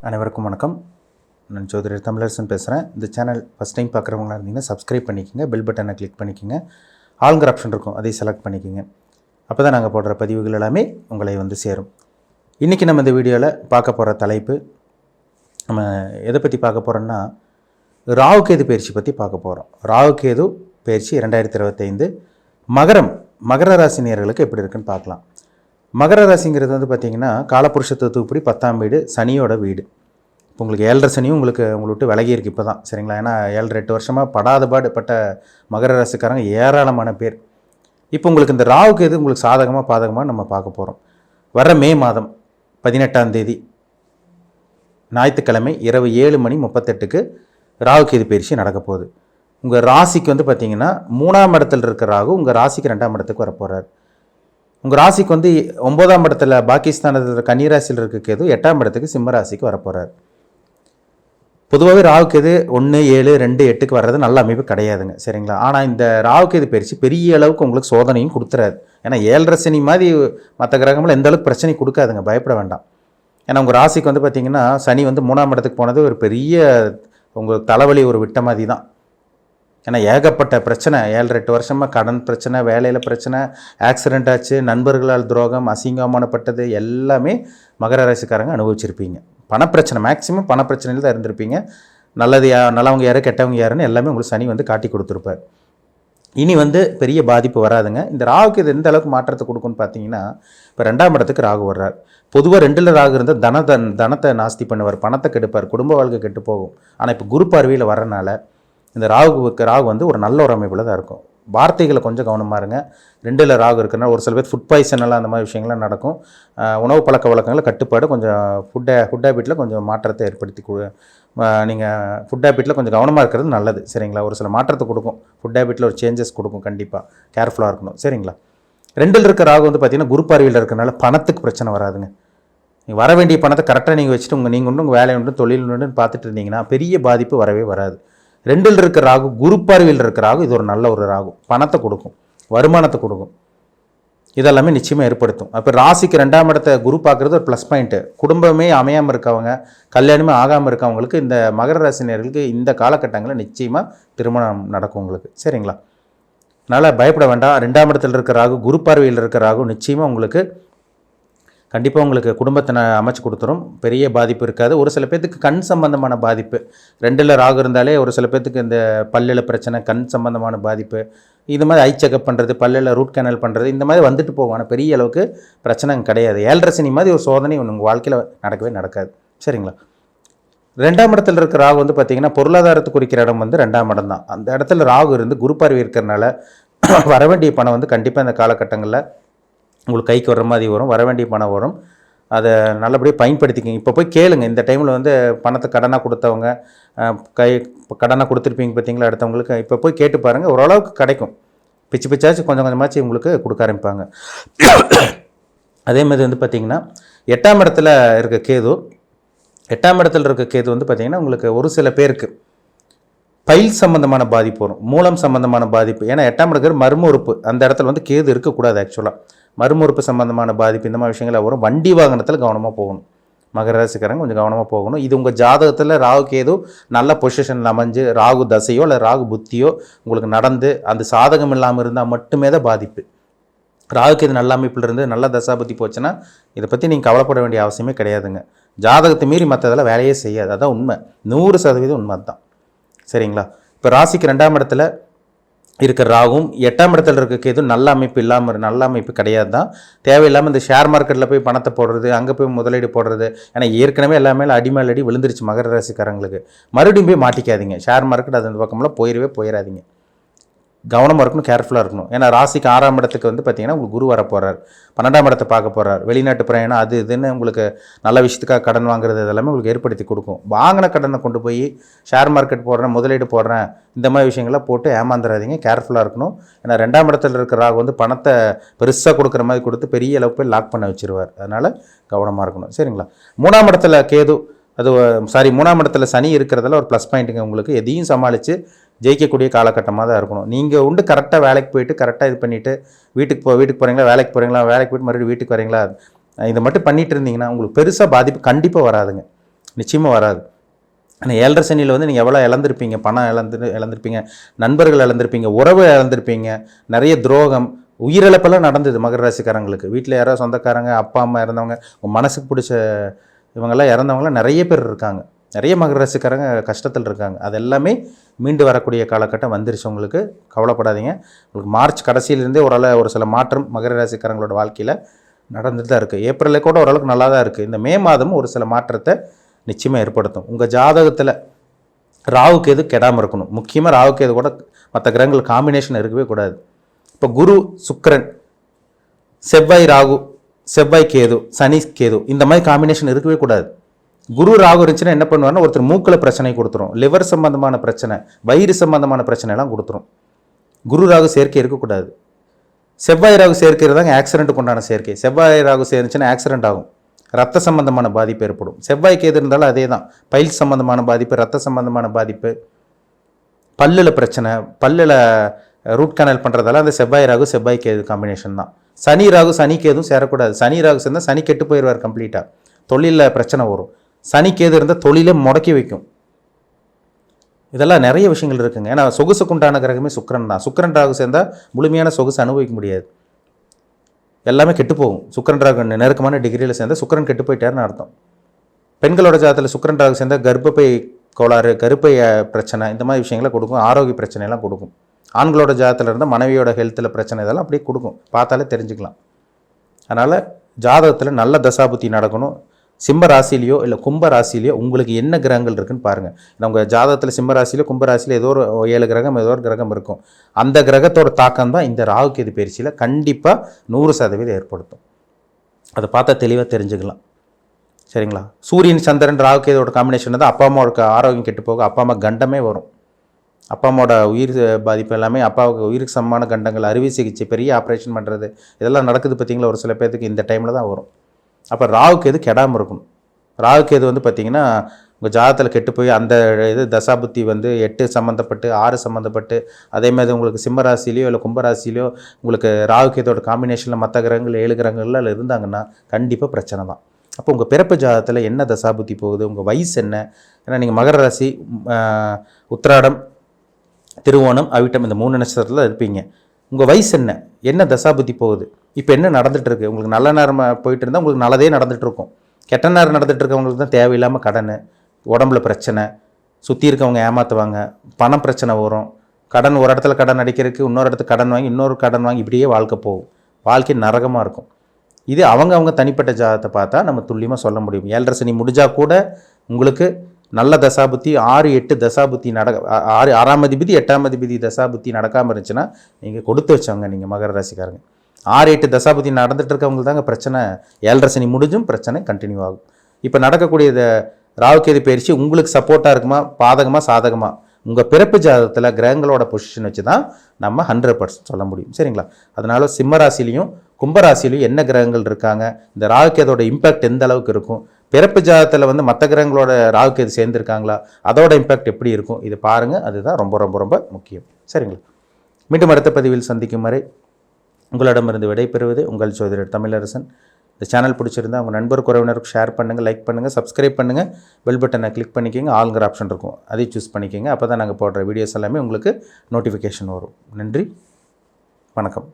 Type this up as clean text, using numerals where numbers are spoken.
அனைவருக்கும் வணக்கம். நான் ஜோதிடர் தமிழரசன் பேசுகிறேன். இந்த சேனல் ஃபஸ்ட் டைம் பார்க்குறவங்களா இருந்தீங்கன்னா சப்ஸ்கிரைப் பண்ணிக்கோங்க, பெல் பட்டனை கிளிக் பண்ணிக்கோங்க, ஆளுங்கிற ஆப்ஷன் இருக்கும் அதை செலக்ட் பண்ணிக்கோங்க. அப்போ தான் நாங்கள் போடுற பதிவுகள் எல்லாமே உங்களை வந்து சேரும். இன்றைக்கி நம்ம இந்த வீடியோவில் பார்க்க போகிற தலைப்பு, நம்ம எதை பற்றி பார்க்க போகிறோன்னா ராகுகேது பயிற்சி பற்றி பார்க்க போகிறோம். ராகுகேது பயிற்சி 2025 மகர ராசி நேயர்களுக்கு எப்படி இருக்குன்னு பார்க்கலாம். மகர ராசிங்கிறது வந்து பார்த்திங்கன்னா காலபுருஷ தத்துவப்படி 10ஆம் வீடு, சனியோட வீடு. இப்போ உங்களுக்கு 7.5 சனியும் உங்களை விட்டு விலகி இருக்குது இப்போ தான், சரிங்களா? ஏன்னா 7-8 வருஷமாக படாத பாடுபட்ட மகர ராசிக்காரங்க ஏராளமான பேர். இப்போ உங்களுக்கு இந்த ராகுகேது உங்களுக்கு சாதகமாக பாதகமாக நம்ம பார்க்க போகிறோம். வர மே மாதம் 18ஆம் தேதி ஞாயிற்றுக்கிழமை இரவு 7:38 ராகுகேது பயிற்சி நடக்க போகுது. உங்கள் ராசிக்கு வந்து பார்த்திங்கன்னா 3ஆம் இடத்துல இருக்கிற ராகு உங்கள் ராசிக்கு 2ஆம் இடத்துக்கு வரப்போகிறார். உங்கள் ராசிக்கு வந்து 9ஆம் இடத்துல பாகிஸ்தானத்தில் கன்னிராசியில் இருக்க கேது 8ஆம் இடத்துக்கு சிம்ம ராசிக்கு வரப்போகிறார். பொதுவாகவே ராகுகேது 1, 7, 2, 8க்கு வர்றது நல்ல அமைப்பு கிடையாதுங்க, சரிங்களா? ஆனால் இந்த ராகுகேது பயிற்சி பெரிய அளவுக்கு உங்களுக்கு சோதனையும் கொடுத்துறாது. ஏன்னா 7.5 சனி மாதிரி மற்ற கிரகங்களும் எந்த அளவுக்கு பிரச்சனை கொடுக்காதுங்க, பயப்பட வேண்டாம். ஏன்னா உங்கள் ராசிக்கு வந்து பார்த்திங்கன்னா சனி வந்து 3ஆம் இடத்துக்கு போனது ஒரு பெரிய உங்களுக்கு தலைவலி ஒரு விட்ட மாதிரி தான். ஏன்னா ஏகப்பட்ட பிரச்சனை, 7-8 வருஷமாக கடன் பிரச்சனை, வேலையில் பிரச்சனை, ஆக்சிடெண்ட் ஆச்சு, நண்பர்களால் துரோகம், அசிங்கமானப்பட்டது எல்லாமே மகர ராசிக்காரங்க அனுபவிச்சிருப்பீங்க. பணப்பிரச்சனை, மேக்ஸிமம் பணப்பிரச்சனையில் தான் இருந்திருப்பீங்க. நல்லவங்க யார் கெட்டவங்க யாருன்னு எல்லாமே உங்களுக்கு சனி வந்து காட்டி கொடுத்துருப்பார். இனி வந்து பெரிய பாதிப்பு வராதுங்க. இந்த ராகுக்கு இது எந்த அளவுக்கு மாற்றத்தை கொடுக்குன்னு பார்த்தீங்கன்னா, இப்போ 2ஆம் இடத்துக்கு ராகு வர்றார். பொதுவாக 2ல் ராகு இருந்தால் தனத்தை நாஸ்தி பண்ணுவார், பணத்தை கெடுப்பார், குடும்ப வாழ்க்கை கெட்டு போகும். ஆனால் இப்போ குரு பார்வையில் வரனால இந்த ராகு வந்து ஒரு நல்ல ஒரு அமைப்பில் தான் இருக்கும். வார்த்தைகளை கொஞ்சம் கவனமாக இருங்க. 2ல் ராகு இருக்குன்னா ஒரு சில பேர் ஃபுட் பாய்சன் எல்லாம் அந்த மாதிரி விஷயங்கள்லாம் நடக்கும். உணவு பழக்க வழக்கங்களை கட்டுப்பாடு கொஞ்சம் ஃபுட் ஹேபிட்டில் கொஞ்சம் மாற்றத்தை ஏற்படுத்தி நீங்கள் ஃபுட் ஹேபிட்டில் கொஞ்சம் கவனமாக இருக்கிறது நல்லது, சரிங்களா? ஒரு சில மாற்றத்தை கொடுக்கும், ஃபுட் ஹேபிட்டில் ஒரு சேஞ்சஸ் கொடுக்கும், கண்டிப்பாக கேர்ஃபுல்லாக இருக்கணும், சரிங்களா? 2ல் இருக்க ராகு வந்து பார்த்திங்கன்னா குரு பார்வையில் இருக்கிறனால பணத்துக்கு பிரச்சனை வராதுங்க. நீங்கள் வர வேண்டிய பணத்தை கரெக்டாக நீங்கள் வச்சுட்டு நீங்கள் உங்கள் வேலை உண்டு தொழில் உண்டுன்னு பார்த்துட்டு இருந்தீங்கன்னா பெரிய பாதிப்பு வரவே வராது. 2ல் இருக்க ராகு குரு பார்வையில் இருக்க ராகு இது ஒரு நல்ல ஒரு ராகு, பணத்தை கொடுக்கும், வருமானத்தை கொடுக்கும், இதெல்லாமே நிச்சயமாக ஏற்படுத்தும். அப்போ ராசிக்கு 2ஆம் இடத்தை குரு பார்க்குறது ஒரு ப்ளஸ் பாயிண்ட்டு. குடும்பமே அமையாமல் இருக்கவங்க, கல்யாணமே ஆகாமல் இருக்கவங்களுக்கு இந்த மகர ராசினியர்களுக்கு இந்த காலகட்டங்களில் நிச்சயமாக திருமணம் நடக்கும் உங்களுக்கு, சரிங்களா? அதனால் பயப்பட வேண்டாம். 2ஆம் இடத்துல இருக்க ராகு குரு பார்வையில் இருக்க ராகு நிச்சயமாக உங்களுக்கு கண்டிப்பாக உங்களுக்கு குடும்பத்தை அமைச்சு கொடுத்துரும், பெரிய பாதிப்பு இருக்காது. ஒரு சில பேர்த்துக்கு கண் சம்பந்தமான பாதிப்பு, 2ல் ராகு இருந்தாலே ஒரு சில பேர்த்துக்கு இந்த பல்லில் பிரச்சனை, கண் சம்பந்தமான பாதிப்பு, இது மாதிரி ஐ செக்அப் பண்ணுறது, பல்லில் ரூட் கேனல் பண்ணுறது, இந்த மாதிரி வந்துட்டு போகும். ஆனால் பெரிய அளவுக்கு பிரச்சனை கிடையாது. 7.5 சனி மாதிரி ஒரு சோதனை உங்கள் வாழ்க்கையில் நடக்கவே நடக்காது, சரிங்களா? 2ஆம் இடத்துல இருக்க ராகு வந்து பார்த்திங்கன்னா பொருளாதாரத்தை குறிக்கிற இடம் வந்து 2ஆம் இடம் தான். அந்த இடத்துல ராகு இருந்து குரு பார்வை இருக்கிறனால வர வேண்டிய பணம் வந்து கண்டிப்பாக இந்த காலகட்டங்களில் உங்களுக்கு கைக்கு வர மாதிரி வரும், வர வேண்டிய பணம் வரும். அதை நல்லபடியாக பயன்படுத்திக்கிங்க. இப்போ போய் கேளுங்க. இந்த டைமில் வந்து பணத்தை கடனாக கொடுத்தவங்க கடனாக கொடுத்துருப்பீங்க பார்த்தீங்களா அடுத்தவங்களுக்கு, இப்போ போய் கேட்டு பாருங்கள், ஓரளவுக்கு கிடைக்கும். பிச்சாச்சு கொஞ்சம் கொஞ்சமாச்சு உங்களுக்கு கொடுக்க ஆரம்பிப்பாங்க. அதே மாதிரி வந்து பார்த்திங்கன்னா 8ஆம் இடத்துல இருக்க கேது, 8ஆம் இடத்துல இருக்க கேது வந்து பார்த்திங்கன்னா உங்களுக்கு ஒரு சில பேருக்கு பைல் சம்பந்தமான பாதிப்பு வரும், மூலம் சம்பந்தமான பாதிப்பு. ஏன்னா 8ஆம் இடத்துல மர்ம உறுப்பு, அந்த இடத்துல வந்து கேது இருக்கக்கூடாது. ஆக்சுவலாக மர்ம உறுப்பு சம்பந்தமான பாதிப்பு இந்த மாதிரி விஷயங்கள் வரும். வண்டி வாகனத்தில் கவனமாக போகணும், மகர ராசிக்காரங்க கொஞ்சம் கவனமாக போகணும். இது உங்கள் ஜாதகத்தில் ராகு கேது நல்ல பொசிஷனில் அமைஞ்சு ராகு தசையோ இல்லை ராகு புத்தியோ உங்களுக்கு நடந்து அந்த சாதகம் இல்லாமல் இருந்தால் மட்டுமே தான் பாதிப்பு. ராகு கேது நல்ல அமைப்பில் இருந்து நல்ல தசா புத்தி போச்சுன்னா இதை பற்றி நீங்கள் கவலைப்பட வேண்டிய அவசியமே கிடையாதுங்க. ஜாதகத்தை மீறி மற்றதெல்லாம் வேலையே செய்யாது, அதான் உண்மை, 100% உண்மை தான், சரிங்களா? இப்போ ராசிக்கு 2ஆம் இடத்துல இருக்கிற ராகும் 8ஆம் இடத்துல இருக்க கேது நல்ல அமைப்பு இல்லாமல் நல்ல அமைப்பு கிடையாது தான். தேவையில்லாமல் இந்த ஷேர் மார்க்கெட்டில் போய் பணத்தை போடுறது, அங்கே போய் முதலீடு போடுறது. ஏன்னா ஏற்கனவே எல்லாமே அடிமேல் அடி விழுந்துருச்சு மகர ராசிக்காரங்களுக்கு. மறுபடியும் போய் மாட்டிக்காதீங்க. ஷேர் மார்க்கெட் அது அந்த பக்கமெல்லாம் போயிடாதீங்க. கவனமாக இருக்கணும், கேர்ஃபுல்லாக இருக்கணும். ஏன்னா ராசிக்கு 6ஆம் இடத்துக்கு வந்து பார்த்திங்கன்னா உங்களுக்கு குரு வர போகிறார், 12ஆம் இடத்தை பார்க்க போகிறார். வெளிநாட்டு பிரயாணம் அது இதுன்னு உங்களுக்கு நல்ல விஷயத்துக்காக கடன் வாங்குறது இதெல்லாமே உங்களுக்கு ஏற்படுத்தி கொடுக்கும். வாங்கின கடனை கொண்டு போய் ஷேர் மார்க்கெட் போடுறேன், முதலீடு போடுறேன், இந்த மாதிரி விஷயங்கள்லாம் போட்டு ஏமாந்துடாதீங்க, கேர்ஃபுல்லாக இருக்கணும். ஏன்னா 2ஆம் இடத்துல இருக்கிற ராகு வந்து பணத்தை பெருசாக கொடுக்குற மாதிரி கொடுத்து பெரிய அளவுக்கு போய் லாக் பண்ண வச்சுருவார். அதனால் கவனமாக இருக்கணும், சரிங்களா? 3ஆம் இடத்துல கேது, 3ஆம் இடத்துல சனி இருக்கிறதுல ஒரு ப்ளஸ் பாயிண்ட்டுங்க. உங்களுக்கு எதையும் சமாளித்து ஜெயிக்கக்கூடிய காலகட்டமாக தான் இருக்கணும். நீங்கள் உண்டு கரெக்டாக வேலைக்கு போயிட்டு கரெக்டாக இது பண்ணிவிட்டு வீட்டுக்கு போகிறீங்களா, வேலைக்கு போயிட்டு மறுபடியும் வீட்டுக்கு வரீங்களா, இதை மட்டும் பண்ணிகிட்டு இருந்தீங்கன்னா உங்களுக்கு பெருசாக பாதிப்பு கண்டிப்பாக வராதுங்க. நிச்சயமாக வராது. ஆனால் 7.5 சனியில் வந்து நீங்கள் எவ்வளோ இழந்திருப்பீங்க, பணம் இழந்திருப்பீங்க, நண்பர்கள் இழந்திருப்பீங்க, உறவு இழந்திருப்பீங்க, நிறைய துரோகம், உயிரிழப்பெல்லாம் நடந்தது மகர ராசிக்காரங்களுக்கு. வீட்டில் யாராவது சொந்தக்காரங்க, அப்பா அம்மா இறந்தவங்க, உங்கள் மனசுக்கு பிடிச்ச இவங்கெல்லாம் இறந்தவங்களாம் நிறைய பேர் இருக்காங்க. நிறைய மகர ராசிக்காரங்க கஷ்டத்தில் இருக்காங்க. அது எல்லாமே மீண்டு வரக்கூடிய காலகட்டம் வந்துருச்சு உங்களுக்கு. கவலைப்படாதீங்க. உங்களுக்கு மார்ச் கடைசியிலேருந்தே ஒரு சில மாற்றம் மகர ராசிக்காரங்களோட வாழ்க்கையில் நடந்துட்டு தான் இருக்குது. ஏப்ரலில் கூட ஓரளவுக்கு நல்லா தான் இருக்குது. இந்த மே மாதமும் ஒரு சில மாற்றத்தை நிச்சயமாக ஏற்படுத்தும். உங்கள் ஜாதகத்தில் ராகுக்கு எது கெடாமல் இருக்கணும். முக்கியமாக ராகுக்கு எது கூட மற்ற கிரகங்கள் காம்பினேஷன் இருக்கவே கூடாது. இப்போ குரு சுக்கிரன், செவ்வாய் ராகு, செவ்வாய் கேது, சனி கேது, இந்த மாதிரி காம்பினேஷன் இருக்கவே கூடாது. குரு ராகு இருந்துச்சுன்னா என்ன பண்ணுவாருன்னா ஒருத்தர் மூக்கில் பிரச்சனை கொடுத்துரும், லிவர் சம்பந்தமான பிரச்சனை, வயிறு சம்பந்தமான பிரச்சனை எல்லாம் கொடுத்துரும். குரு ராகு சேர்க்கை இருக்கக்கூடாது. செவ்வாய் ராகு சேர்க்கிறது தாங்க ஆக்சிடென்ட்டுக்கு உண்டான சேர்க்கை. செவ்வாய் ராகு சேர்ந்துச்சுன்னா ஆக்சிடென்ட் ஆகும், ரத்த சம்பந்தமான பாதிப்பு ஏற்படும். செவ்வாய் கேது இருந்தாலும் அதே தான், பைல் சம்பந்தமான பாதிப்பு, ரத்த சம்பந்தமான பாதிப்பு, பல்லில் பிரச்சனை, பல்லில் ரூட் கனல் பண்ணுறதால அந்த செவ்வாய் ராகு செவ்வாய் கேது காம்பினேஷன் தான். சனி ராகு சனி கேதும் சேரக்கூடாது. சனி ராகு சேர்ந்தால் சனி கெட்டு போயிடுவார் கம்ப்ளீட்டாக, தொழிலில் பிரச்சனை வரும். சனி கேது இருந்தால் தொழிலை முடக்கி வைக்கும். இதெல்லாம் நிறைய விஷயங்கள் இருக்குங்க. ஏன்னா சொகுசுக்குண்டான கிரகமே சுக்கிரன் தான். சுக்கிரன் ராகு சேர்ந்தால் முழுமையான சொகுசு அனுபவிக்க முடியாது, எல்லாமே கெட்டு போகும். சுக்கிரன் ராகு நெருக்கமான டிகிரியில் சேர்ந்தால் சுக்கிரன் கெட்டு போயிட்டாருன்னு அர்த்தம். பெண்களோட ஜாதத்தில் சுக்கிரன் ராகு சேர்ந்தால் கர்ப்பப்பை கோளாறு, கருப்பை பிரச்சனை, இந்த மாதிரி விஷயங்களை கொடுக்கும். ஆரோக்கிய பிரச்சனையெல்லாம் கொடுக்கும். ஆண்களோட ஜாதத்தில் இருந்தால் மனைவியோட ஹெல்த்தில் பிரச்சனை, இதெல்லாம் அப்படியே கொடுக்கும், பார்த்தாலே தெரிஞ்சுக்கலாம். அதனால் ஜாதகத்தில் நல்ல தசாபுத்தி நடக்கணும். சிம்ம ராசிலையோ இல்லை கும்ப ராசிலையோ உங்களுக்கு என்ன கிரகங்கள் இருக்குன்னு பாருங்கள். உங்கள் ஜாதகத்தில் சிம்ம ராசியிலோ கும்ப ராசியில் ஏதோ ஒரு 7 கிரகம் ஏதோ ஒரு கிரகம் இருக்கும். அந்த கிரகத்தோட தாக்கம் தான் இந்த ராகு கேது பயிற்சியில் கண்டிப்பாக 100% ஏற்படுத்தும். அதை பார்த்தா தெளிவாக தெரிஞ்சுக்கலாம். சரிங்களா? சூரியன் சந்திரன் ராகு கேதோட காம்பினேஷன் தான் அப்பா அம்மாவோட ஆரோக்கியம் கெட்டு போக, அப்பா அம்மா கண்டமே வரும். அப்பா அம்மாவோட உயிர் பாதிப்பு எல்லாமே, அப்பாவுக்கு உயிருக்கு சமமான கண்டங்கள், அறுவை சிகிச்சை, பெரிய ஆப்ரேஷன் பண்ணுறது, இதெல்லாம் நடக்குது பார்த்தீங்களா ஒரு சில பேர்த்துக்கு இந்த டைமில் தான் வரும். அப்போ ராகு கேது கெடாமல் இருக்கணும். ராகு கேது வந்து பார்த்திங்கன்னா உங்கள் ஜாதகத்தில் கெட்டு போய் அந்த இது தசாபுத்தி வந்து 8 சம்மந்தப்பட்டு 6 சம்மந்தப்பட்டு, அதேமாதிரி உங்களுக்கு சிம்ம ராசிலையோ இல்லை கும்பராசிலையோ உங்களுக்கு ராகு கேதோட காம்பினேஷனில் மற்ற கிரகங்கள் 7 கிரகங்களில் இருந்தாங்கன்னா கண்டிப்பாக பிரச்சனை தான். அப்போ உங்கள் பிறப்பு ஜாதகத்தில் என்ன தசாபுத்தி போகுது, உங்கள் வயசு என்ன? ஏன்னா நீங்கள் மகர ராசி, உத்திராடம், திருவோணம், அவிட்டம், இந்த 3 நட்சத்திரத்தில் இருப்பீங்க. உங்கள் வயசு என்ன, என்ன தசாபுத்தி போகுது, இப்போ என்ன நடந்துகிட்ருக்கு? உங்களுக்கு நல்ல நேரம் போயிட்டு இருந்தால் உங்களுக்கு நல்லதே நடந்துகிட்ருக்கும். கெட்ட நேரம் நடந்துகிட்டு இருக்கவங்களுக்கு தான் தேவையில்லாமல் கடன், உடம்புல பிரச்சனை, சுற்றி இருக்கவங்க ஏமாற்றுவாங்க, பணம் பிரச்சனை வரும், கடன் ஒரு இடத்துல கடன் அடிக்கிறதுக்கு இன்னொரு இடத்துக்கு கடன் வாங்கி இன்னொரு கடன் வாங்கி இப்படியே வாழ்க்கை போகும். வாழ்க்கை நரகமாக இருக்கும். இது அவங்க தனிப்பட்ட ஜாதகத்தை பார்த்தா நம்ம துல்லியமாக சொல்ல முடியும். 7.5 சனி முடிஞ்சால் கூட உங்களுக்கு நல்ல தசாபுத்தி 6-8 தசாபுத்தி 6ஆம் அதிபதி 8ஆம் அதிபதி தசாபுத்தி நடக்காமல் இருந்துச்சுன்னா நீங்கள் கொடுத்து வச்சவங்க. நீங்கள் மகர ராசிக்காரங்க 6-8 தசாபுத்தி நடந்துட்டு இருக்கவங்களுக்கு தாங்க பிரச்சனை. 7.5 சனி முடிஞ்சும் பிரச்சனை கண்டினியூ ஆகும். இப்போ நடக்கக்கூடிய ராகு கேது பயிற்சி உங்களுக்கு சப்போர்ட்டாக இருக்குமா, பாதகமாக, சாதகமாக? உங்கள் பிறப்பு ஜாதகத்தில் கிரகங்களோட பொசிஷன் வச்சு தான் நம்ம 100% சொல்ல முடியும். சரிங்களா? அதனால சிம்ம ராசிலையும் கும்பராசிலையும் என்ன கிரகங்கள் இருக்காங்க, இந்த ராகு கேதோட இம்பேக்ட் எந்த அளவுக்கு இருக்கும், பிறப்பு ஜாதகத்தில் வந்து மற்ற கிரகங்களோட ராகு கேது சேர்ந்துருக்காங்களா, அதோட இம்பேக்ட் எப்படி இருக்கும், இது பாருங்கள். அதுதான் ரொம்ப ரொம்ப ரொம்ப முக்கியம். சரிங்களா? மீண்டும் அடுத்த பதிவில் சந்திக்கும் வரை உங்களிடமிருந்து விடைபெறுவது உங்கள் ஜோதிடர் தமிழரசன். இந்த சேனல் பிடிச்சிருந்தா உங்கள் நண்பர் உறவினருக்கு ஷேர் பண்ணுங்கள், லைக் பண்ணுங்கள், சப்ஸ்கிரைப் பண்ணுங்கள், பெல் பட்டனை கிளிக் பண்ணிக்கோங்க. ஆளுங்கிற ஆப்ஷன் இருக்கும், அதையும் சூஸ் பண்ணிக்கோங்க. அப்போ தான் நாங்கள் போடுற வீடியோஸ் எல்லாமே உங்களுக்கு நோட்டிஃபிகேஷன் வரும். நன்றி, வணக்கம்.